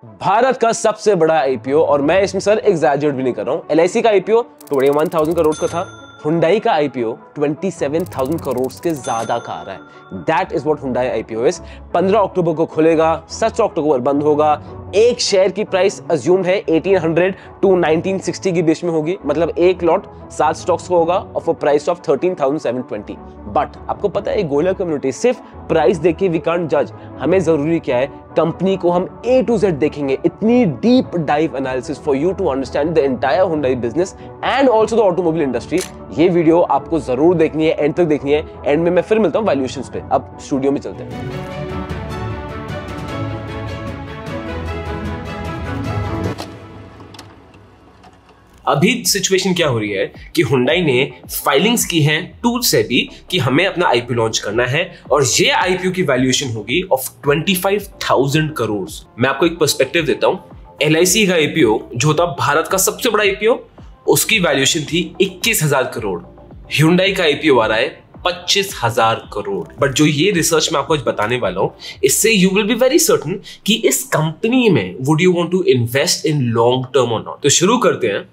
भारत का सबसे बड़ा आईपीओ, और मैं इसमें सर एग्जैजरेट भी नहीं कर रहा हूं। एलआईसी का आईपीओ 21,000 करोड़ का था। हुंडई का आईपीओ 27,000 करोड़ के ज्यादा का आ रहा है। That is what Hyundai IPO is. 15 अक्टूबर को खुलेगा, 7 अक्टूबर बंद होगा। एक शेयर की प्राइस अज्यूम है 1800 टू 1960 के बीच में होगी, मतलब एक लॉट 7 स्टॉक्स का होगा और फॉर प्राइस ऑफ 13,720। बट आपको पता है गोला कम्युनिटी सिर्फ प्राइस देख के वी कांट जज। हमें जरूरी क्या है, कंपनी को हम A to Z देखेंगे। इतनी deep dive analysis for you to understand the entire Hyundai business and also the automobile industry. ये वीडियो आपको जरूर देखनी है, एंड तक देखनी है। एंड में मैं फिर मिलता हूं वैल्यूएशंस पे। अब स्टूडियो में चलते हैं। अभी सिचुएशन क्या हो रही है कि हुंडई ने फाइलिंग्स की हैं टू सेबी कि हमें अपना आईपीओ लॉन्च करना है, और ये आईपीओ की वैल्यूएशन होगी ऑफ 25,000 करोड़। मैं आपको एक पर्सपेक्टिव देता हूं। एलआईसी का आईपीओ जो था भारत का सबसे बड़ा आईपीओ, उसकी वैल्यूएशन थी 21,000 करोड़। हुंडई का आईपीओ आ रहा है 25,000 करोड़। बट जो ये रिसर्च मैं आपको आज बताने वाला हूं, इससे you will be very certain कि इस कंपनी में would you want to invest in long term और नॉट। तो शुरू करते हैं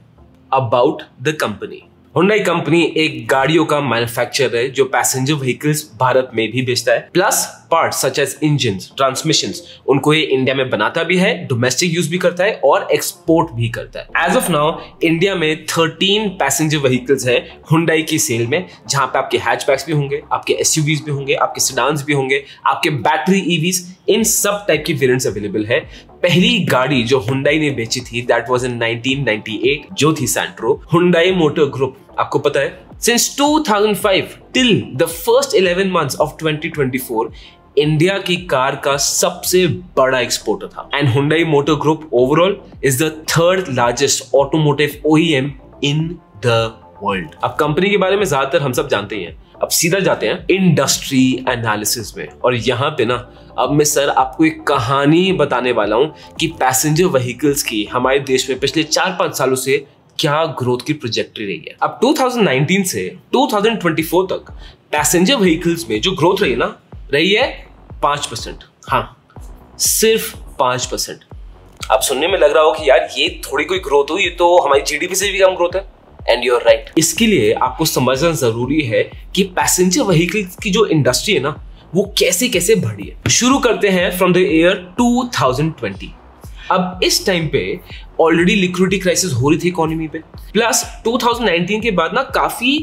about the company. Hyundai company एक गाड़ियों का मैन्युफैक्चरर है जो पैसेंजर व्हीकल्स भारत में भी बेचता है, plus parts such as engines, transmissions, उनको ये इंडिया में बनाता भी है, डोमेस्टिक यूज भी करता है और एक्सपोर्ट भी करता है। एज ऑफ नाउ इंडिया में 13 पैसेंजर व्हीकल्स हैं हुंडई की सेल में, जहां पे आपके हैचबैक्स भी होंगे, आपके एसयूवीज भी होंगे, आपके सेडान्स भी होंगे, आपके बैटरी ईवीज, इन सब टाइप की वेरिएंट्स अवेलेबल है। पहली गाड़ी जो हुंडई ने बेची थी दैट वाज इन 1998, जो थी सैंट्रो। हुंडई मोटर ग्रुप, आपको पता है, since 2005 till the first 11 months of 2024 India की कार का सबसे बड़ा एक्सपोर्टर था। And Hyundai motor group overall is the 3rd largest automotive OEM in the world. अब कंपनी के बारे में ज्यादातर हम सब जानते ही हैं। अब सीधा जाते हैं इंडस्ट्री एनालिसिस में, और यहां पे ना अब मैं सर आपको एक कहानी बताने वाला हूं कि पैसेंजर व्हीकल्स की हमारे देश में पिछले 4-5 सालों से क्या ग्रोथ की प्रोजेक्टरी रही है। अब 2019 से 2024 तक पैसेंजर व्हीकल्स में जो ग्रोथ रही है ना, रही है 5%। हाँ, सिर्फ 5%। अब सुनने में लग रहा हो कि यार ये थोड़ी कोई ग्रोथ हुई, ये तो हमारी जीडीपी से भी कम ग्रोथ है। And you are right. इसके लिए आपको समझना जरूरी है कि पैसेंजर व्हीकल की जो इंडस्ट्री है ना, वो कैसे कैसे बढ़ी है। शुरू करते हैं फ्रॉम द ईयर 2020। अब इस टाइम पे ऑलरेडी लिक्विडिटी क्राइसिस हो रही थी इकोनॉमी पे, प्लस 2019 के बाद ना काफी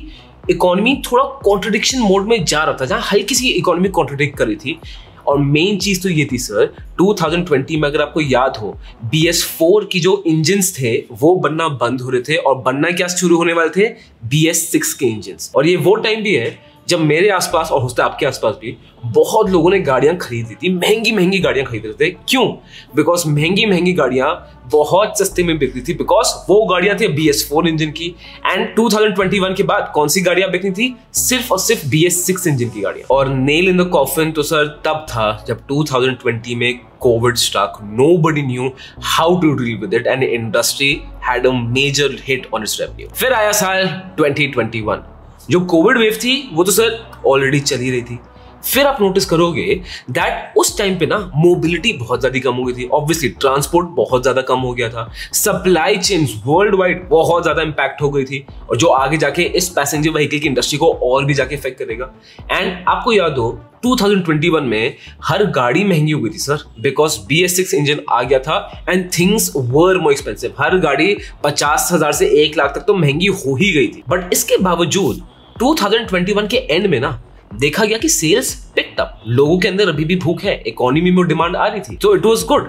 इकोनॉमी थोड़ा कॉन्ट्रडिक्शन मोड में जा रहा था, जहां हल्की सी इकोनॉमी कॉन्ट्रडिक्ट कर रही थी। और मेन चीज तो ये थी सर, 2020 में अगर आपको याद हो, BS4 की जो इंजन्स थे वो बनना बंद हो रहे थे, और बनना क्या शुरू होने वाले थे, BS6 के इंजन्स। और ये वो टाइम भी है जब मेरे आसपास और होता है आपके आसपास भी बहुत लोगों ने गाड़ियां खरीद ली थी, महंगी महंगी गाड़ियां खरीद रहे थे। क्यों? बिकॉज महंगी महंगी गाड़ियां बहुत सस्ते में बिक रही थी, बिकॉज वो गाड़ियां थी BS4 इंजन की। एंड 2021 के बाद कौन सी गाड़ियां बिकनी थी? सिर्फ और सिर्फ BS6 इंजन की गाड़ियां। और नेल इन द कॉफिन तो सर तब था जब 2020 में COVID struck. Nobody knew how to deal with it and industry had a major hit on its revenue. फिर आया साल 2021। जो कोविड वेव थी वो तो सर ऑलरेडी चल ही रही थी। फिर आप नोटिस करोगे दैट उस टाइम पे ना मोबिलिटी बहुत ज्यादा कम हो गई थी। ऑब्वियसली ट्रांसपोर्ट बहुत ज्यादा कम हो गया था, सप्लाई चेन्स वर्ल्ड वाइड बहुत ज्यादा इंपैक्ट हो गई थी, और जो आगे जाके इस पैसेंजर व्हीकल की इंडस्ट्री को और भी जाके इफेक्ट करेगा। एंड आपको याद हो 2021 में हर गाड़ी महंगी हो गई थी सर, बिकॉज BS6 इंजन आ गया था and things were more expensive. हर गाड़ी 50,000 से 1 लाख तक तो महंगी हो ही गई थी। बट इसके बावजूद 2021 के एंड में ना देखा गया कि सेल्स पिक्ड अप। लोगों के अंदर अभी भी भूख है, इकोनॉमी में डिमांड आ रही थी, तो इट वाज गुड।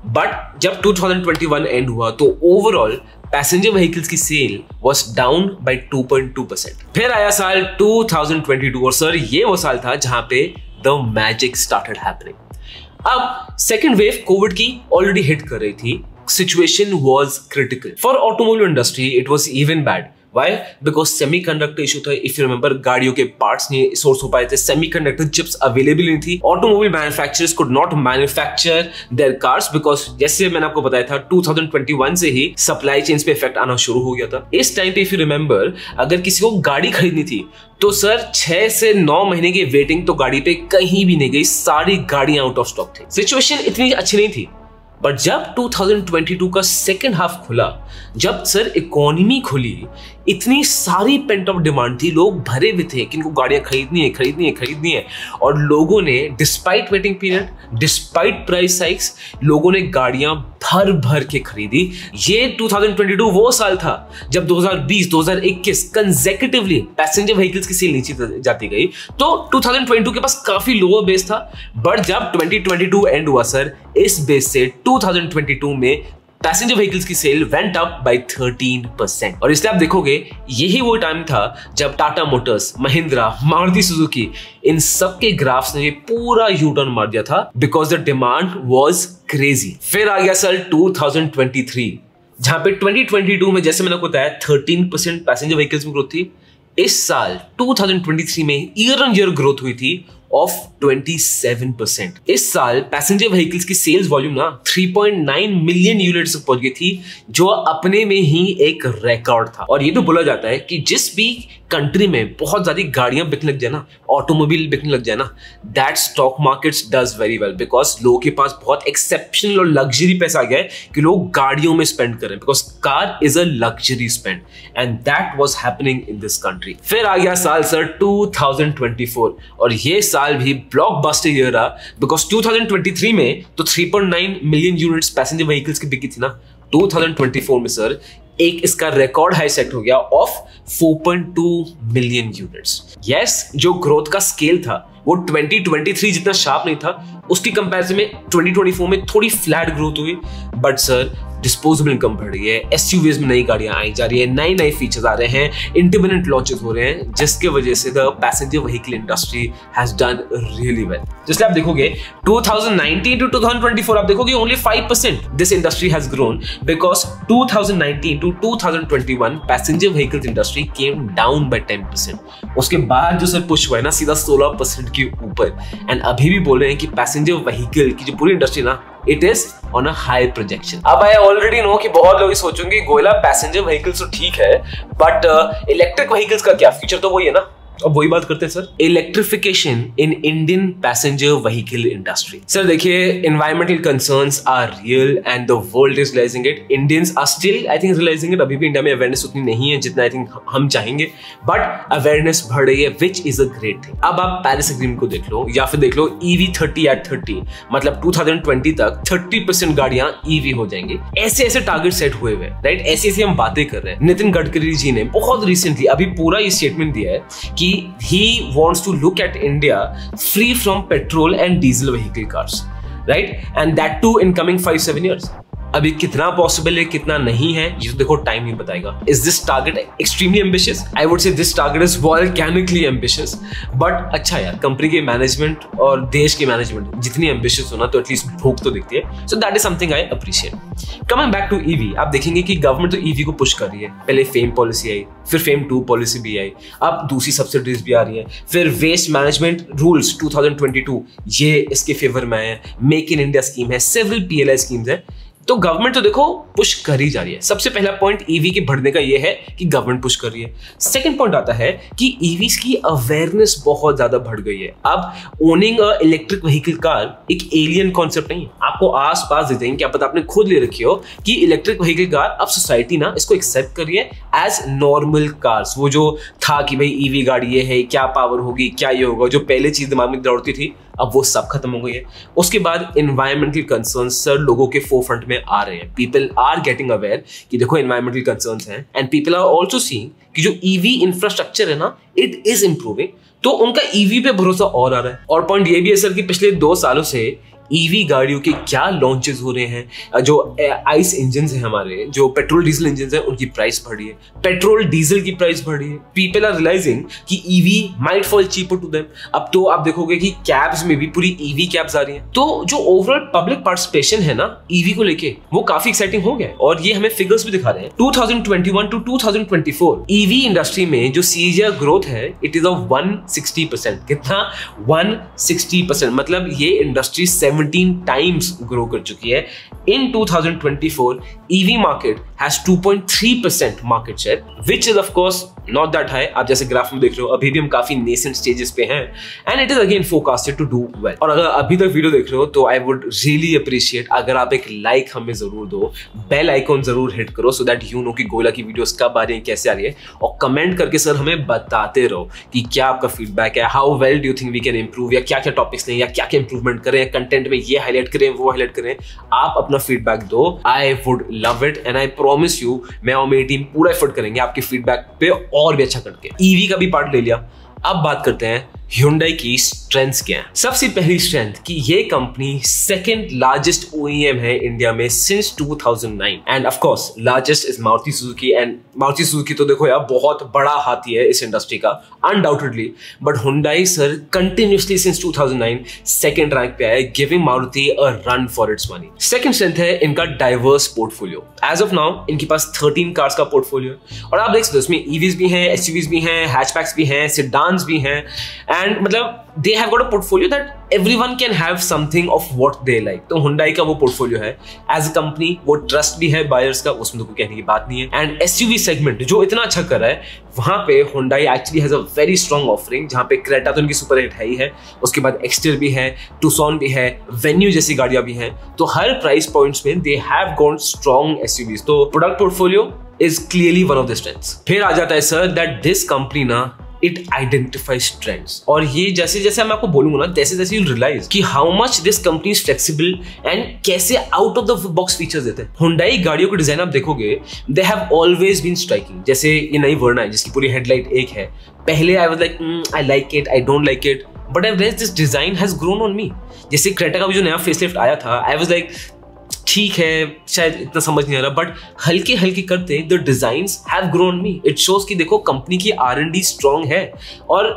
बट जब 2021 एंड हुआ तो ओवरऑल पैसेंजर व्हीकल्स की सेल वाज डाउन बाय 2.2%। फिर आया साल 2022, और सर ये वो साल था जहां पे द मैजिक स्टार्टेड हैपनिंग। अब सेकेंड वेव कोविड की ऑलरेडी हिट कर रही थी। Situation was critical for automobile industry. It was even bad. Why? Because semiconductor issue था। If you remember, गाड़ियों के parts नहीं सोर्स हो पाए थे, semiconductor chips अवेलेबल नहीं थी। Automobile manufacturers could not manufacture their cars because जैसे मैंने आपको बताया था 2021 से ही सप्लाई चेन्स पे इफेक्ट आना शुरू हो गया था। इस टाइम पे if you remember, अगर किसी को गाड़ी खरीदनी थी तो सर 6 से 9 महीने की वेटिंग तो गाड़ी पे कहीं भी नहीं गई, सारी गाड़ियां आउट ऑफ स्टॉक थी। सिचुएशन इतनी अच्छी नहीं थी। बट जब 2022 का सेकेंड हाफ खुला, जब सर इकोनॉमी खुली, इतनी सारी पेंट ऑफ डिमांड थी, लोग भरे हुए थे कि इनको गाड़ियां खरीदनी है और लोगों ने despite waiting period, despite price hikes, लोगों ने गाड़ियां भर के खरीदी। ये 2022 वो साल था जब 2020-2021 कंसेक्यूटिवली पैसेंजर व्हीकल्स की सेल नीचे जाती गई, तो 2022 के पास काफी लोअर बेस था। बट जब 2022 एंड हुआ सर, इस बेस से 2022 में पैसेंजर व्हीकल्स की सेल वेंट अप बाय 13%। और इसलिए आप देखोगे यही वो टाइम था जब टाटा मोटर्स, महिंद्रा, मारुति सुजुकी, इन सब के ग्राफ्स ने पूरा यू टर्न मार दिया था, because the demand was crazy. फिर आ गया सर 2023, जहां पे 2022 में जैसे मैंने आपको बताया 13% पैसेंजर व्हीकल्स में ग्रोथ थी। इस साल 2023 में ईयर ऑन ईयर ग्रोथ हुई थी ऑफ 27%। इस साल पैसेंजर व्हीकल्स की सेल्स वॉल्यूम ना 3.9 मिलियन यूनिट्स तक पहुंच गई थी, जो अपने में ही एक रिकॉर्ड था। और ये तो बोला जाता है कि जिस भी कंट्री में बहुत ज्यादा गाड़ियां बिकने लग जाए ना, ऑटोमोबाइल बिकने लग जाए ना, that stock markets does very well, because लोगों के पास बहुत एक्सेप्शनल और लग्जरी पैसा आ गया है कि लोग गाड़ियों में स्पेंड करें, because car is a luxury spend, and that was happening in this country. फिर आ गया साल सर 2024, और ये साल भी ब्लॉकबस्टर ईयर रहा, बिकॉज 2023 में तो 3.9 मिलियन यूनिट्स पैसेंजर व्हीकल्स की बिकी थी ना, 2024 में सर एक इसका रिकॉर्ड हाई सेट हो गया ऑफ 4.2 मिलियन यूनिट्स। यस, जो ग्रोथ का स्केल था वो 2023 जितना शार्प नहीं था, उसकी कंपैरिजन में 2024 में थोड़ी फ्लैट ग्रोथ हुई। बट सर डिस्पोजेबल इनकम बढ़ रही है, एसयूवीज में नई गाड़ियां आई जा रही है, नए फीचर्स आ रहे हैं, इंडिपेंडेंट लॉन्चेस हो रहे हैं, जिसके वजह से the passenger vehicle industry has done really well. जिससे आप देखोगे 2019 to 2024 आप देखोगे only 5% this industry has grown, because 2019 to 2021 passenger vehicles industry came down by 10%। उसके बाद जो सर पुश हुआ है ना सीधा 16% के ऊपर, एंड अभी भी बोल रहे हैं कि पैसेंजर व्हीकल की जो पूरी इंडस्ट्री ना, it is on a high projection. अब आई ऑलरेडी नो कि बहुत लोग सोचेंगे गोयला पैसेंजर व्हीकल्स तो ठीक है, बट इलेक्ट्रिक व्हीकल्स का क्या फ्यूचर, तो वही है ना। अब वही बात करते हैं sir, electrification in Indian passenger vehicle industry. Sir देखिए, environmental concerns are real and the world is realising it, Indians are still I think realising it. अभी भी इंडिया में अवेयरनेस उतनी नहीं है जितना आई थिंक हम चाहेंगे, बट अवेयरनेस बढ़ रही है, which is a great thing. अब आप पेरिस एग्रीमेंट को देख लो, या फिर देख लो EV 30/30, मतलब 2020 तक 30% गाड़ियां EV हो जाएंगी। ऐसे ऐसे टारगेट सेट हुए हुए, राइट, ऐसी ऐसी हम बातें कर रहे हैं। नितिन गडकरी जी ने बहुत रिसेंटली अभी पूरा ये स्टेटमेंट दिया है कि he wants to look at India free from petrol and diesel vehicle cars, right? And that too in coming 5-7 years. अभी कितना पॉसिबल है कितना नहीं है ये तो देखो टाइम ही बताएगा। Is this target extremely ambitious? I would say this target is volcanically ambitious, but अच्छा यार, कंपनी के मैनेजमेंट और देश के मैनेजमेंट जितनी एम्बिशियस होना तो एटलीस्ट भूख तो दिखती है। So that is something I appreciate. Coming back to EV, आप देखेंगे कि गवर्नमेंट तो ईवी को पुश कर रही है। पहले फेम पॉलिसी आई, फिर फेम 2 पॉलिसी भी आई, अब दूसरी सब्सिडीज भी आ रही है, फिर वेस्ट मैनेजमेंट रूल्स 2022 ये इसके फेवर में है, मेक इन इंडिया स्कीम है, सेवरल PLI स्कीम्स है। तो गवर्नमेंट तो देखो पुश कर ही जा रही है। सबसे पहला पॉइंट ईवी के बढ़ने का ये है कि गवर्नमेंट पुश कर रही है। सेकंड पॉइंट आता है कि ईवीज की अवेयरनेस बहुत ज्यादा बढ़ गई है। अब ओनिंग अ इलेक्ट्रिक व्हीकल कार एक एलियन कॉन्सेप्ट नहीं है, आपको आसपास दे देंगे, क्या पता आपने खुद ले रखी हो कि इलेक्ट्रिक व्हीकल कार, अब सोसाइटी ना इसको एक्सेप्ट कर रही है एज नॉर्मल कार्स। वो जो था कि भाई ईवी गाड़ी ये है, क्या पावर होगी, क्या ये होगा, जो पहले चीज दिमाग में दौड़ती थी, अब वो सब खत्म हो गई है। उसके बाद एनवायरमेंटल कंसर्न्स सर लोगों के फोरफ्रंट में आ रहे हैं। पीपल आर गेटिंग अवेयर कि देखो एनवायरमेंटल कंसर्न्स हैं, and people are also seeing कि जो ईवी इंफ्रास्ट्रक्चर है ना, इट इज इंप्रूविंग, तो उनका ईवी पे भरोसा और आ रहा है। और पॉइंट ये भी है सर कि पिछले 2 सालों से ईवी गाड़ियों के क्या लॉन्चेस हो रहे हैं। जो आइस इंजन है हमारे, जो पेट्रोल डीजल इंजन है, उनकी प्राइस बढ़ी है, पेट्रोल डीजल की प्राइस बढ़ी है। पीपल आर रियलाइजिंग कि EV might fall cheaper to them. अब तो आप देखोगे कि कैब्स में भी पूरी ईवी कैब्स आ रही हैं। तो जो ओवरऑल पब्लिक पार्टिसिपेशन है ना ईवी को लेके, वो काफी एक्साइटिंग हो गया है। और ये हमें फिगर्स भी दिखा रहे हैं। 2021 to 2024 ईवी इंडस्ट्री में जो CAGR ग्रोथ है, इट इज ऑफ 160%। कितना? 160%। मतलब ये इंडस्ट्री 17 times ग्रो कर चुकी है। In 2024, EV market has 2.3% market share, which is of course not that high. आप जैसे ग्राफ में देख रहे हो अभी भी हम काफी नेसेंट स्टेजेस पे हैं and it is again forecasted to do well. और अगर अभी तक वीडियो देख रहे हो तो आई वुड रियली अप्रिशिएट अगर आप एक लाइक हमें जरूर दो, बेल आइकॉन जरूर हिट करो सो दैट यू नो कि गोला की वीडियोस कब आ रही है, कैसे आ रही है, और कमेंट करके सर हमें बताते रहो कि क्या आपका फीडबैक है, how well do you think we can improve, या क्या क्या टॉपिक्स लें, या क्या क्या इंप्रूवमेंट करें, कंटेंट में ये हाईलाइट करें वो हाईलाइट करें। आप अपना फीडबैक दो, I would love it and I promise you मैं और मेरी टीम पूरा एफर्ट करेंगे आपके फीडबैक पे और भी अच्छा करके। ईवी का भी पार्ट ले लिया, अब बात करते हैं Hyundai की स्ट्रेंथ्स क्या है। सबसे पहली स्ट्रेंथ कि ये कंपनी सेकंड लार्जेस्ट OEM है इंडिया में since 2009 end of course largest is Maruti Suzuki and Maruti Suzuki तो देखो यार बहुत बड़ा हाथी है इस इंडस्ट्री का undoubtedly, but Hyundai sir continuously since 2009 second rank पे है, giving Maruti a run for its money. Second strength है इनका diverse portfolio. As of now इनके पास 13 कार्स का पोर्टफोलियो है और आप देख सकते हो इसमें EVs भी हैं, SUVs भी हैं, हैचबैक्स भी हैं, सेडान्स भी हैं एंड मतलब they have got a portfolio that everyone can have something of what they like। तो Hyundai का वो पोर्टफोलियो है एज अ कंपनी, वो ट्रस्ट भी है बायर्स का, उसमें तो कोई कहने की बात नहीं है। एंड SUV सेगमेंट जो इतना अच्छा कर रहा है वहां पे Hyundai actually has a very strong offering, जहां पे क्रेटा तो उनकी सुपर हिट है ही है, उसके बाद एक्सटर भी है, टुक्सन भी है, वेन्यू जैसी गाड़ियां भी हैं, तो हर प्राइस पॉइंट्स में they have got strong SUVs। तो product portfolio is clearly one of the strengths. फिर आ जाता है सर दैट दिस कंपनी ना इट आइडेंटिफाइज ट्रेंड्स, और ये जैसे जैसे मैं आपको बोलूंगा ना तैसे तैसे यू रियलाइज कि how much this company is flexible and कैसे out of the box features देते हैं। Hyundai गाड़ियों के डिजाइन आप देखोगे they have always been striking. जैसे ये नई वर्ना है जिसकी पूरी हेडलाइट एक है, पहले I was like I like it, I don't like it, but I realise this design has grown on me. जैसे क्रेटा का भी जो नया फेसलिफ्ट आया था आई वाज लाइक ठीक है शायद इतना समझ नहीं आ रहा, बट हल्के हल्के करते the designs have grown me. It shows कि देखो कंपनी की R&D स्ट्रॉन्ग है और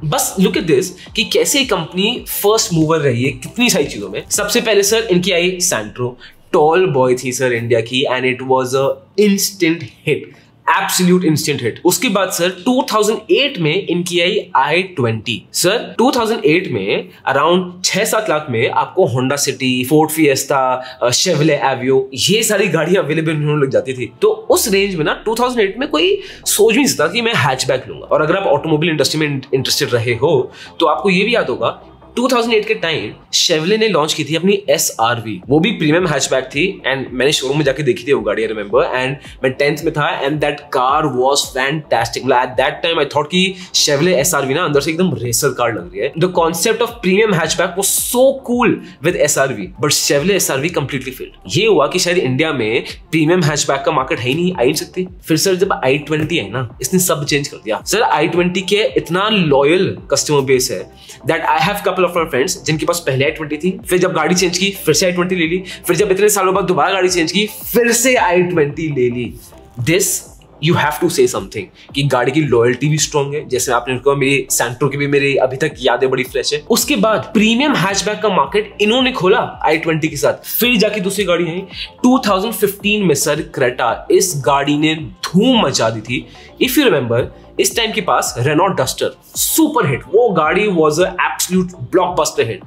बस लुक एट दिस कि कैसे कंपनी फर्स्ट मूवर रही है कितनी सारी चीजों में। सबसे पहले सर इनकी आई सैंट्रो, टॉल बॉय थी सर इंडिया की and it was a instant hit, absolute instant hit. उसके बाद सर 2008 में इनकी आई i20। सर 2008 में अराउंड 6-7 लाख में आपको Honda City, Ford Fiesta, Chevrolet Aveo ये सारी गाड़ियां अवेलेबल होने लग जाती थी। तो उस रेंज में ना 2008 में कोई सोच भी नहीं सकता कि मैं हैचबैक लूंगा। और अगर आप ऑटोमोबाइल इंडस्ट्री में इंटरेस्टेड रहे हो तो आपको ये भी याद होगा 2008 के टाइम शेवले ने लॉन्च की थी अपनी SRV, वो भी प्रीमियम हैचबैक थी एंड मैंने शोरूम में जाके देखी थी वो गाड़ी, आई रिमेंबर, एंड मैं 10th में था and that car was fantastic. At that time I thought कि शेवले SRV ना अंदर से एकदम रेसर कार लग रही है। The concept of premium hatchback was so cool with SRV, but Chevrolet SRV completely failed. ये हुआ कि शायद इंडिया में प्रीमियम हैचबैक का मार्केट है ही नहीं, आई नहीं सकती। फिर सर जब i20 है ना इसने सब चेंज कर दिया। सर i20 के इतना लॉयल कस्टमर बेस है that I have couple of my friends जिनके पास पहले i20 थी, फिर जब गाड़ी चेंज की फिर से i20 ले ली, फिर जब इतने सालों बाद दोबारा गाड़ी चेंज की फिर से i20 ले ली। This you have to say something कि गाड़ी की लॉयल्टी भी स्ट्रॉन्ग है। जैसे आपने कहा मेरी सैंट्रो की भी मेरी अभी तक यादें बड़ी फ्रेश है। उसके बाद प्रीमियम हैचबैक का मार्केट इन्होंने खोला i20 के साथ, फिर जाके दूसरी गाड़ी आई 2015 में सर क्रेटा, इस गाड़ी ने धूम मचा दी थी। इफ यू रिमेंबर इस टाइम के पास रेनॉल्ट डस्टर सुपर हिट, वो गाड़ी was a absolute blockbuster hit,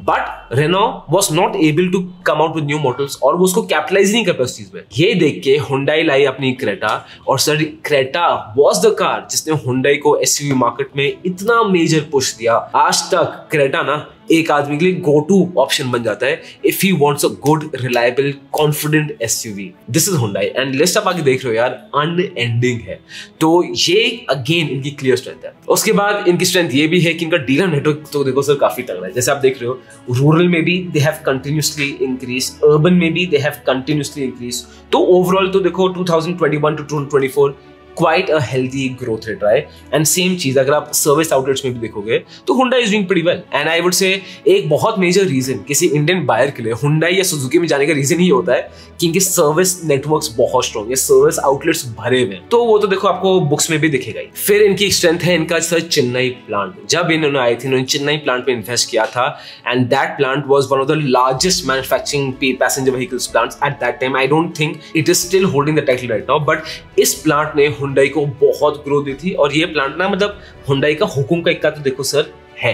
but Renault was not able to come out with new models और वो उसको कैपिटलाइज नहीं कर पाया उस चीज में। ये देख के Hyundai लाई अपनी क्रेटा, और sir Creta was the car जिसने Hyundai को SUV मार्केट में इतना मेजर पुश दिया। आज तक क्रेटा ना एक आदमी के लिए गो टू ऑप्शन बन जाता है if he wants a good reliable confident SUV। This is Hyundai and list आप आगे देख रहे हो यार अनएंडिंग है। तो ये अगेन इनकी क्लियर स्ट्रेंथ है। उसके बाद इनकी स्ट्रेंथ ये भी है कि इनका डीलर नेटवर्क तो देखो सर काफी तगड़ा है। जैसे आप देख रहे हो रूरल में भी they have continuously increase, urban में भी दे हैव कंटिन्यूसली इंक्रीज। तो ओवरऑल तो देखो 2021 to 2024 quite a healthy growth rate, right? And same चीज अगर आप सर्विस आउटलेट्स में भी देखोगे तो Hyundai is doing pretty well and I would say एक बहुत मेजर रीजन किसी इंडियन बायर के लिए Hyundai या सुजुकी में जाने का रीजन ही होता है कि इनके सर्विस नेटवर्क्स बहुत स्ट्रॉन्ग है, सर्विस आउटलेट्स भरे हुए हैं। तो वो तो देखो आपको बुक्स में भी दिखेगा ही। फिर इनकी स्ट्रेंथ है इनका सर चेन्नई प्लांट। जब इन्होंने आए थे इन्होंने चेन्नई प्लांट में इन्वेस्ट किया था and that plant was one of the largest manufacturing passenger vehicles plants at that time. I don't think it is still holding the title right now, but इस plant ने Hyundai को बहुत growth दी थी और ये plant ना मतलब Hyundai का हुकुम का इक्का तो देखो सर है।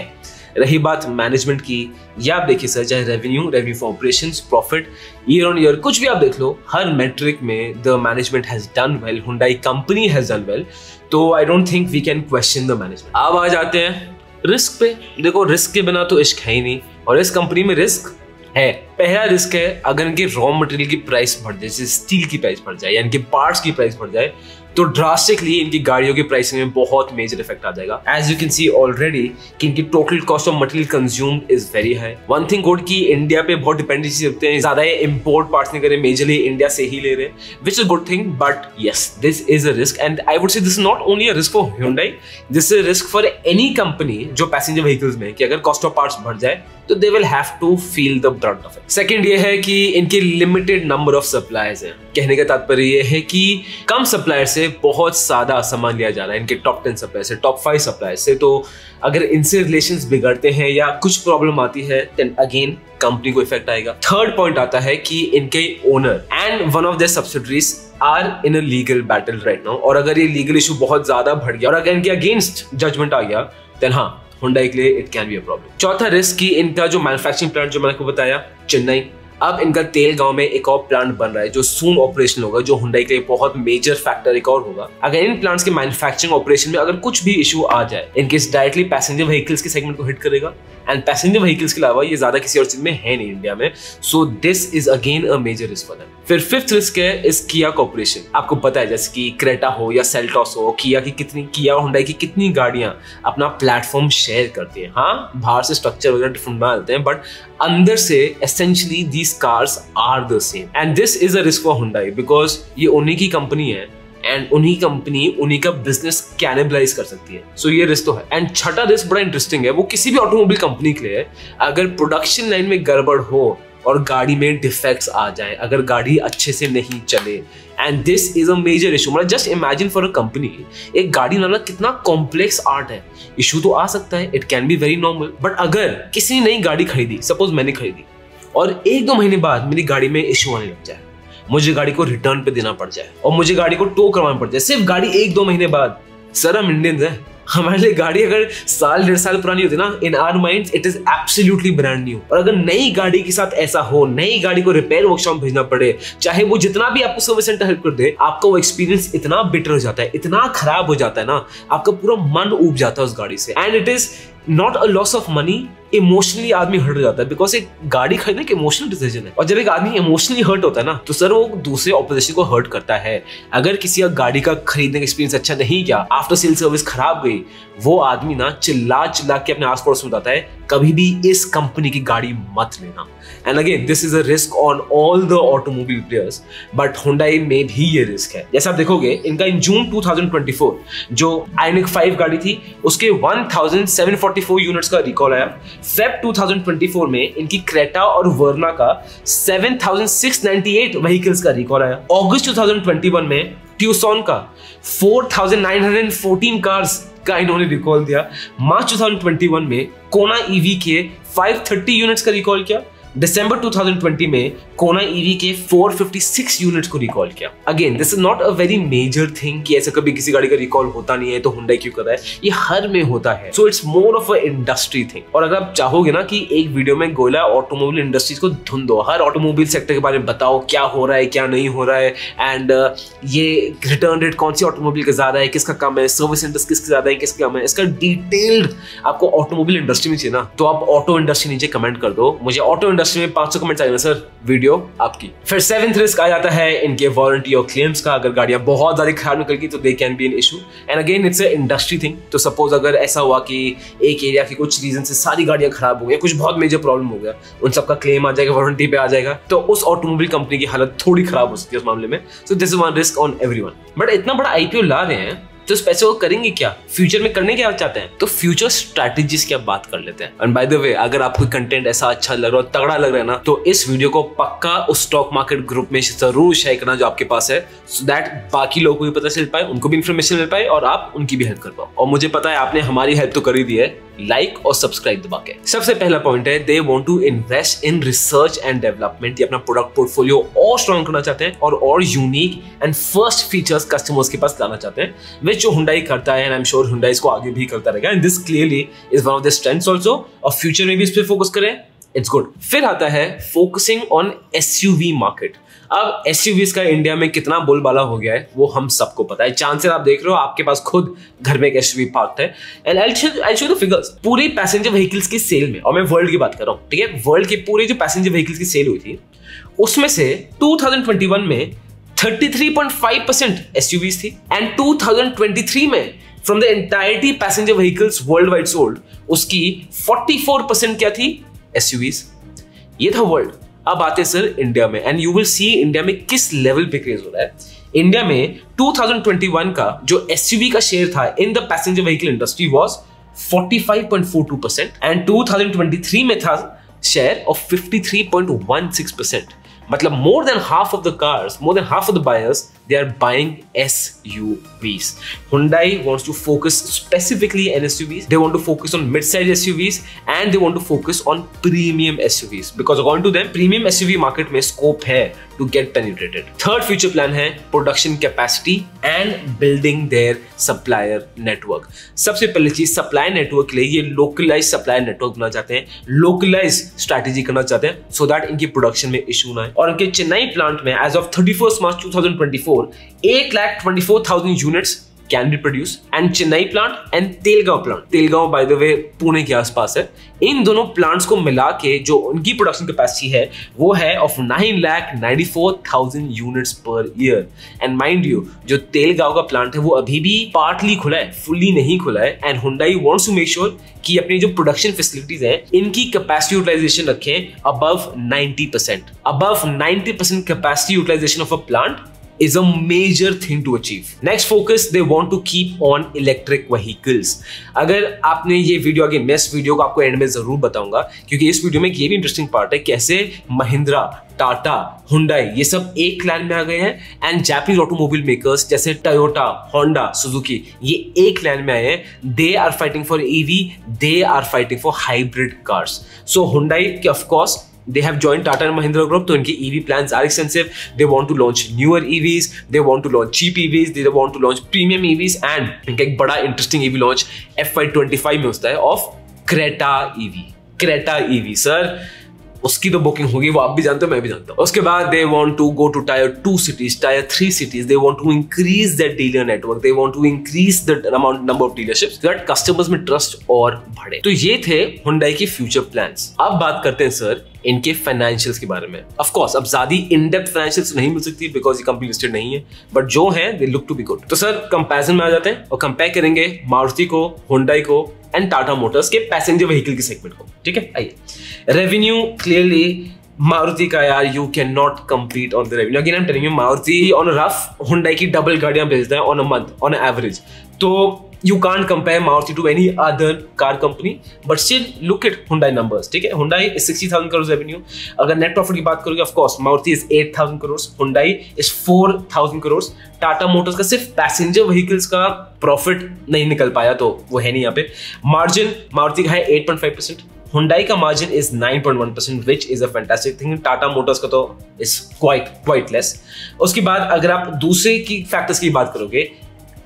रही बात मैनेजमेंट की, या आप देखिए सर चाहे revenue for operations, profit, year on year कुछ भी आप देख लो, हर मेट्रिक में the management has done well, Hyundai company has done well. तो I don't think we can question the management. अब आ जाते हैं रिस्क पे। देखो रिस्क के बिना तो इश्क है ही नहीं, और इस कंपनी में रिस्क है। पहला रिस्क है अगर इनके रॉ मटेरियल की प्राइस बढ़ जाए, जैसे स्टील की प्राइस बढ़ जाए या इनके पार्ट्स की प्राइस बढ़ जाए, तो ड्रास्टिकली इनकी गाड़ियों की प्राइसिंग में बहुत मेजर इफेक्ट आ जाएगा। As you can see already कि इनकी total cost of material consumed is very high. One thing good कि इंडिया पे बहुत डिपेंडेंसी रखते हैं, ज्यादा इंपोर्ट पार्ट्स नहीं करे, मेजरली इंडिया से ही ले रहे हैं, which is good thing. But yes, this is a risk, and I would say this is not only a risk for Hyundai, this is a risk for any company जो passenger vehicles में, कि अगर cost of parts बढ़ जाए तो they will have to feel the brunt of it. Second ये है कि इनके लिमिटेड नंबर ऑफ सप्लायर्स हैं। कहने का तात्पर्य ये है कि कम सप्लायर से बहुत ज्यादा सामान लिया जा रहा है, इनके टॉप 10 सप्लायर से, टॉप 5 सप्लायर से। तो अगर इनसे रिलेशंस बिगड़ते हैं या कुछ प्रॉब्लम आती है, देन अगेन कंपनी को इफेक्ट आएगा। थर्ड पॉइंट आता है कि इनके owner and one of their subsidiaries are in a legal battle right now, और अगर ये लीगल इशू बहुत ज्यादा बढ़ गया और अगर इनके अगेंस्ट जजमेंट आ गया, देन हाँ Hyundai के लिए it can be a problem. चौथा रिस्क की इनका जो मैन्युफैक्चरिंग प्लांट जो मैंने आपको बताया चेन्नई, अब इनका तेल गांव में एक और प्लांट बन रहा है जो सून ऑपरेशन होगा, जो Hyundai के लिए बहुत मेजर फैक्टर एक और होगा। अगर इन प्लांट्स के मैन्युफैक्चरिंग ऑपरेशन में अगर कुछ भी इशू आ जाए, इनकेस डायरेक्टली पैसेंजर व्हीकल्स के सेगमेंट को हिट करेगा, एंड पैसेंजर व्हीकल्स के अलावा ये ज्यादा किसी और चीज में है नहीं इंडिया में, so this is again a major risk for them. फिर फिफ्थ रिस्क है इस किया कॉर्पोरेशन। आपको पता है जैसे कि क्रेटा हो या सेल्टॉस हो, किया और Hyundai की कितनी गाड़ियां अपना प्लेटफॉर्म शेयर करती हैं। हाँ, बाहर से स्ट्रक्चर वगैरह डिफरेंट बना देते हैं, बट अंदर से essentially these cars are the same, and this is a risk for Hyundai because ये उन्हीं की कंपनी है एंड उन्हीं कंपनी उन्हीं का बिजनेस कैनिबलाइज कर सकती है। सो ये रिस्क तो है। एंड छठा रिस्क बड़ा इंटरेस्टिंग है, वो किसी भी ऑटोमोबाइल कंपनी के लिए है। अगर प्रोडक्शन लाइन में गड़बड़ हो और गाड़ी में डिफेक्ट्स आ जाए, अगर गाड़ी अच्छे से नहीं चले, and this is a major issue. मतलब just imagine for a company, एक गाड़ी बनाना कितना कॉम्प्लेक्स आर्ट है। इशू तो आ सकता है, it can be very normal, but अगर किसी ने नई गाड़ी खरीदी, सपोज मैंने खरीदी, और 1-2 महीने बाद मेरी गाड़ी में इशू आने लग जाए, मुझे गाड़ी को रिटर्न पे देना पड़ जाए और मुझे गाड़ी को टो करवाना पड़ जाए सिर्फ गाड़ी 1-2 महीने बाद, सर हम इंडियंस हैं, हमारे लिए गाड़ी अगर 1-1.5 साल पुरानी होती ना, in our minds it is absolutely brand new. और अगर नई गाड़ी के साथ ऐसा हो, नई गाड़ी को रिपेयर वर्कशॉप भेजना पड़े, चाहे वो जितना भी आपको सर्विस सेंटर हेल्प कर दे, आपका वो एक्सपीरियंस इतना बिटर हो जाता है, इतना खराब हो जाता है ना, आपका पूरा मन ऊब जाता है उस गाड़ी से। And it is not a loss of money, emotionally आदमी हर्ट हो जाता है, बिकॉज एक गाड़ी खरीदना एक इमोशनल डिसीजन है, और जब एक आदमी इमोशनली हर्ट होता है ना, तो सर वो दूसरे ऑपोजिशन को हर्ट करता है। अगर किसी का गाड़ी का खरीदने का एक्सपीरियंस अच्छा नहीं गया, आफ्टर सेल सर्विस खराब गई, वो आदमी ना चिल्ला के अपने आस पड़ोस में बताता है कभी भी इस कंपनी की गाड़ी मत लेना। And again this is a risk on all the automobile players, but Hyundai में भी ये रिस्क है। जैसे आप देखोगे इनका इन जून 2024 जो Ioniq 5 गाड़ी थी, उसके 1744 यूनिट्स का रिकॉल आया। फेब 2024 में इनकी क्रेटा और वर्ना का 7698 व्हीकल्स का रिकॉल आया। अगस्त 2021 में ट्यूसॉन का 4914 कार्स का इन्होंने रिकॉल दिया। मार्च 2021 में कोना ईवी के 530 यूनिट्स का रिकॉल किया। दिसंबर 2020 में कोना ईवी के 456 यूनिट्स को रिकॉल किया। Again this is not a very major thing कि ऐसा कभी किसी गाड़ी का रिकॉल होता नहीं है तो Hyundai क्यों कर रहा है, ये हर में होता है। So it's more of a industry thing. और अगर आप चाहोगे ना कि एक वीडियो में गोला ऑटोमोबाइल इंडस्ट्रीज को धुन दो, हर ऑटोमोबाइल सेक्टर के बारे में बताओ क्या हो रहा है क्या नहीं हो रहा है, एंड ये रिटर्न रेट कौन सी ऑटोमोबाइल का ज्यादा है, किसका कम है, सर्विस सेंटर्स किसके ज्यादा है किसका कम है, इसका डिटेल्ड आपको ऑटोमोबाइल इंडस्ट्री में चाहिए ना, तो आप ऑटो इंडस्ट्री नीचे कमेंट कर दो। मुझे ऑटो इंडस्ट्री में 500 कमेंट्स आएंगे सर, वीडियो आपकी। फिर 7th रिस्क आ जाता है इनके वारंटी और क्लेम्स का। अगर गाड़ियां बहुत ज्यादा खराब निकल गई तो they can be an issue, and again it's a industry thing. तो सपोज अगर ऐसा हुआ कि एक एरिया की कुछ रीजन से सारी गाड़ियां खराब हो गई, कुछ बहुत मेजर प्रॉब्लम हो गया, उन सबका क्लेम आ जाएगा, वारंटी पे आ जाएगा, तो उस ऑटोमोबाइल कंपनी की हालत थोड़ी खराब हो सकती है उस मामले में। So this is one risk on everyone. But इतना बड़ा आईपीओ ला रहे हैं तो इस पैसे को करेंगे क्या, फ्यूचर में करने क्या चाहते हैं, तो फ्यूचर स्ट्रैटेजीज की बात कर लेते हैं। एंड बाय द वे अगर आपको कंटेंट ऐसा अच्छा लग रहा है, तगड़ा लग रहा है ना, तो इस वीडियो को पक्का उस स्टॉक मार्केट ग्रुप में जरूर शेयर करना जो आपके पास है, सो दैट बाकी लोगों को भी पता चल पाए, उनको भी इंफॉर्मेशन मिल पाए और आप उनकी भी हेल्प कर पाओ। और मुझे पता है आपने हमारी हेल्प तो कर ही दी है, लाइक और सब्सक्राइब दबा के। सबसे पहला पॉइंट है, they want to invest in research and development. ये अपना प्रोडक्ट पोर्टफोलियो और स्ट्रॉन्ग करना चाहते हैं और unique and first features customers के पास लाना चाहते हैं, विच जो Hyundai करता है and I am sure Hyundai इसको आगे भी करता रहेगा। And this clearly is one of the strengths also, और फ्यूचर में भी इस पे फोकस करें, इट्स गुड। फिर आता है फोकसिंग ऑन SUV मार्केट। अब SUVs का इंडिया में कितना बोलबाला हो गया है वो हम सबको पता है। चांसेस आप देख रहे हो, आपके पास खुद घर में एक SUV पार्क्ड है। And I show the figures, पूरी पैसेंजर व्हीकल्स की सेल में, और मैं वर्ल्ड की बात कर रहा हूँ, ठीक है, वर्ल्ड की पूरी जो पैसेंजर व्हीकल्स की सेल हुई थी उसमें से 2021 में 33.5% SUVs थी, एंड 2023 में from the entirety passenger vehicles world wide sold उसकी 44% क्या थी, SUVs। ये था वर्ल्ड। अब आते सर इंडिया में, and you will C India में किस लेवल पे क्रेज हो रहा है। इंडिया में 2021 का जो SUV का शेयर था in the passenger vehicle industry was 45.42% and 2023 में था शेयर ऑफ 53.16%। मतलब more than half of the cars, more than half of the buyers, they are buying SUVs. Hyundai wants to focus specifically on SUVs. They want to focus on mid-size SUVs and they want to focus on premium SUVs because according to them, premium SUV market में scope है to get penetrated. Third future plan है production capacity and building their supplier network. सबसे पहली चीज supply network के लिए ये localized supplier network बनाना चाहते हैं, localized strategy करना चाहते हैं so that इनकी production में issue ना आए। और उनके चेन्नई प्लांट में as of 31 March 2024 8,24,000 units can be produce, and Chennai plant and Talegaon plant, Talegaon by the way Pune के आसपास है, इन दोनों प्लांट्स को मिला के जो उनकी प्रोडक्शन कैपेसिटी है वो है of 9,94,000 units per year. And mind you, जो तेलगांव का प्लांट है वो अभी भी पार्टली खुला है, फुल्ली नहीं खुला है, and Hyundai wants to make sure कि अपनी जो प्रोडक्शन फैसिलिटीज हैं इनकी कैपेसिटी यूटिलाइजेशन रखें above 90%। Above 90% capacity utilisation of a plant is a major thing to achieve. Next focus, they want to keep on electric vehicles. अगर आपने ये video आगे, मैं इस वीडियो को आपको एंड में जरूर बताऊंगा क्योंकि इस वीडियो में ये भी इंटरेस्टिंग पार्ट है कैसे महिंद्रा, टाटा, Hyundai ये सब एक लाइन में आ गए हैं, एंड जापानीज ऑटोमोबाइल मेकर्स जैसे टोयोटा, होंडा, सुजुकी ये एक लाइन में आए हैं। They are fighting for EV, they are fighting for hybrid cars. So Hyundai के of course they have joined Tata and Mahindra Group, तो इनके EV plans are extensive. They want to launch newer EVs, they want to launch cheap EVs, they want to launch premium EVs, and इनका एक बड़ा interesting EV launch FY25 में होता है of Creta EV. Creta EV sir उसकी तो booking होगी, वो आप भी जानते हो, मैं भी जानता हूँ। उसके बाद they want to go to tier 2 cities, tier 3 cities, they want to increase their dealer network, they want to increase the amount number of dealerships that customers में ट्रस्ट और बढ़े। तो ये थे Hyundai के फ्यूचर प्लान्स। अब बात करते हैं सर इनके फाइनेंशियल्स के बारे में। ऑफ कोर्स अब ज्यादा इन डेप्थ फाइनेंशियल्स नहीं मिल सकती बिकॉज ये कंपनी लिस्टेड नहीं है, बट जो है they look to be good. तो सर कंपैरिजन में आ जाते हैं और कंपेयर करेंगे मारुति को, Hyundai को एंड टाटा मोटर्स के पैसेंजर व्हीकल के सेगमेंट को। ठीक है, आइए। रेवेन्यू क्लियरली मारुति का यार you can not compete on the revenue. Again I am telling you, Maruti on rough Hyundai की डबल गाड़ियां बेचता है on a month on average. तो you can't compare Maruti to any other car company, but still look at Hyundai numbers. ठीक है, Hyundai is 60,000 crores revenue. अगर net profit की बात करोगे, of course Maruti is 8,000 crores, Hyundai is 4,000 crores. Tata Motors का सिर्फ passenger vehicles का profit नहीं निकल पाया तो वो है नहीं यहाँ पे। मार्जिन मारुति का है 8.5%, Hyundai का margin is 9.1%, which is a fantastic thing. Tata Motors का तो is quite less. उसके बाद अगर आप दूसरे की फैक्टर्स की बात करोगे,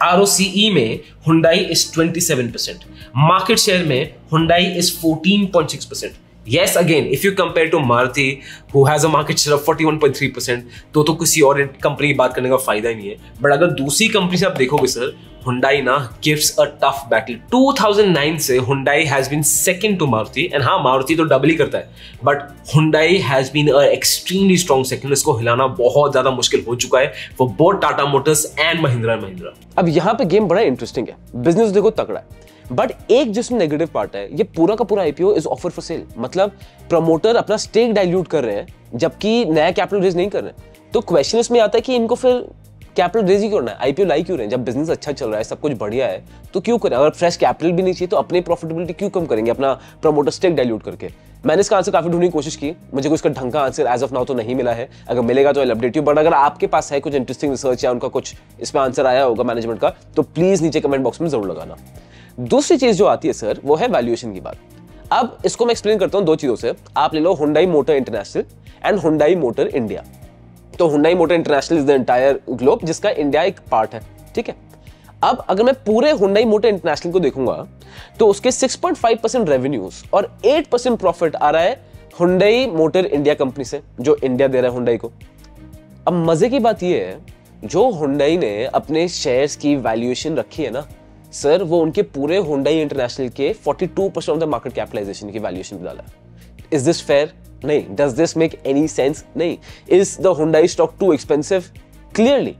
ROCE में Hyundai is 27%, मार्केट शेयर में Hyundai is 14.6%. Yes, again, if you compare to Maruti, who has a market share of 41.3%, तो किसी और कंपनी की बात करने का फायदा ही नहीं है। बट अगर दूसरी कंपनी से आप देखोगे सर, Hyundai ना gives a tough battle. 2009 से Hyundai has been second to Maruti, and हाँ Maruti तो डबल ही करता है, but Hyundai has been a extremely strong second. इसको हिलाना बहुत ज्यादा मुश्किल हो चुका है for both Tata Motors and Mahindra & Mahindra. अब यहाँ पे गेम बड़ा इंटरेस्टिंग है, बिजनेस देखो तगड़ा है, बट एक जिसमें नेगेटिव पार्ट है, ये पूरा का पूरा IPO is offer for sale. मतलब प्रमोटर अपना स्टेक डाइल्यूट कर रहे हैं जबकि नया कैपिटल रेज नहीं कर रहे हैं। तो क्वेश्चन इसमें आता है कि इनको फिर कैपिटल रेज ही करना है, IPO लाई क्यों रहे हैं? जब बिजनेस अच्छा चल रहा है, सब कुछ बढ़िया है, तो क्यों करें? अगर फ्रेश कैपिटल भी नहीं चाहिए तो अपनी प्रॉफिटेबिलिटी क्यों कम करेंगे अपना प्रमोटर स्टेक डाइल्यूट करके? मैंने इसका आंसर काफी ढूंढने की कोशिश की, मुझे कोई इसका ढंग का आंसर एज ऑफ नाउ तो नहीं मिला है। अगर मिलेगा तो आई अपडेट यू, बट अगर आपके पास है कुछ इंटरेस्टिंग रिसर्च या उनका कुछ इसमें आंसर आया होगा मैनेजमेंट का, तो प्लीज नीचे कमेंट बॉक्स में जरूर लगाना। दूसरी चीज जो आती है सर वो है वैल्यूएशन की बात। अब इसको मैं एक्सप्लेन करता हूं दो चीजों से। आप ले लो Hyundai motor international and Hyundai motor India. तो Hyundai motor international is the entire globe जिसका इंडिया एक पार्ट है, ठीक है। अब अगर मैं पूरे हुंडई मोटर इंटरनेशनल को देखूंगा तो उसके 6.5% रेवेन्यूज और 8% प्रॉफिट आ रहा है हुंडई मोटर इंडिया कंपनी से, जो इंडिया दे रहा है हुंडई को। अब मजे की बात यह है जो हुंडई ने अपने शेयर्स की वैल्यूएशन रखी है ना सर, वो उनके पूरे हुंडई इंटरनेशनल के 42% ऑफ द मार्केट कैपिटलाइजेशन की वैल्यूएशन पे डाला है। Is this fair? नहीं। Does this make any sense? नहीं। Is the Hyundai stock too expensive? Clearly.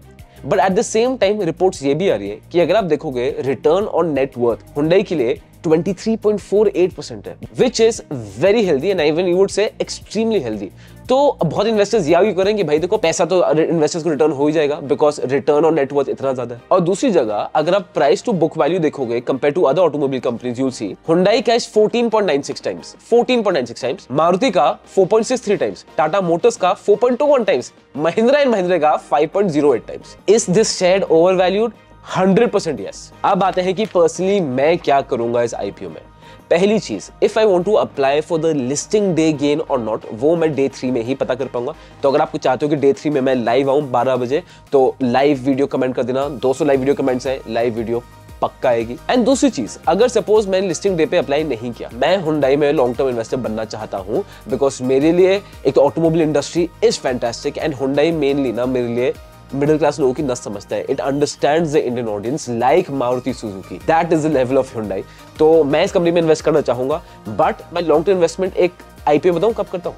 But at the same time reports ये भी आ रही है कि अगर आप देखोगे return on net worth Hyundai के लिए 23.48% है, which is very healthy and even you would say extremely healthy. तो बहुत इन्वेस्टर्स ये आर्ग्यू करेंगे भाई देखो पैसा तो इन्वेस्टर्स को रिटर्न हो ही जाएगा because return on net worth इतना ज्यादा है। और दूसरी जगह अगर आप प्राइस टू बुक वैल्यू देखोगे compare to other automobile companies you will see Hyundai का इज 14.96 टाइम्स, 14.96 टाइम्स, मारुति का 4.63 टाइम्स, टाटा मोटर्स का 4.21 टाइम्स, महिंद्रा एंड महिंद्रा का 5.08 times. Is this share overvalued? 100% yes. अब आते हैं कि पर्सनली मैं क्या करूंगा इस आईपीओ में। पहली चीज, if I want to apply for the listing day gain और नॉट, वो मैं डे 3 में ही पता कर पाऊंगा। तो अगर आप चाहते हो कि डे 3 में मैं लाइव आऊं 12 बजे तो लाइव वीडियो कमेंट कर देना। 200 लाइव वीडियो कमेंट्स है, लाइव वीडियो पक्का आएगी। एंड दूसरी चीज, अगर सपोज मैंने लिस्टिंग डे पे अप्लाई नहीं किया, मैं हुंडई में लॉन्ग टर्म इन्वेस्टर बनना चाहता हूं बिकॉज मेरे लिए एक automobile industry is fantastic and Hyundai mainly ना मेरे लिए मिडिल क्लास लोगों की नस समझता है। It understands the Indian audience like Maruti Suzuki, that is the level of Hyundai. तो मैं इस कंपनी में इन्वेस्ट करना चाहूंगा बट मैं लॉन्ग टर्म इन्वेस्टमेंट एक आईपीओ बताऊं कब करता हूं?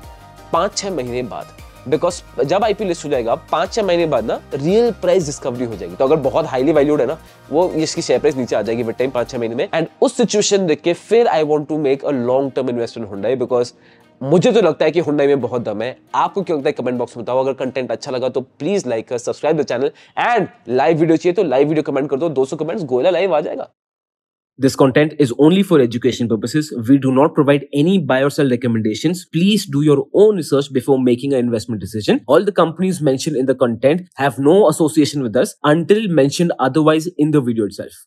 5-6 महीने बाद, बिकॉज जब आईपीओ लिस्ट हो जाएगा 5-6 महीने बाद ना रियल प्राइस डिस्कवरी हो जाएगी। तो अगर बहुत हाईली वैल्यूड है ना वो इसकी शेयर प्राइस नीचे आ जाएगी विद टाइम 5-6 महीने में। एंड उस सिचुएशन देख के फिर I want to make a long term investment in Hyundai because मुझे तो लगता है कि हुंडई में बहुत दम है। आपको क्या लगता है कमेंट बॉक्स में बताओ। अगर कंटेंट अच्छा लगा तो प्लीज लाइक कर, subscribe the channel and live video चाहिए तो लाइव वीडियो कमेंट कर दो। 200 कमेंट्स गोयला लाइव आ जाएगा। This content is only for education purposes. We do not provide any buy or sell recommendations. Please do your own research before making an investment decision. All the companies mentioned in the content have no association with us until mentioned otherwise in the video itself.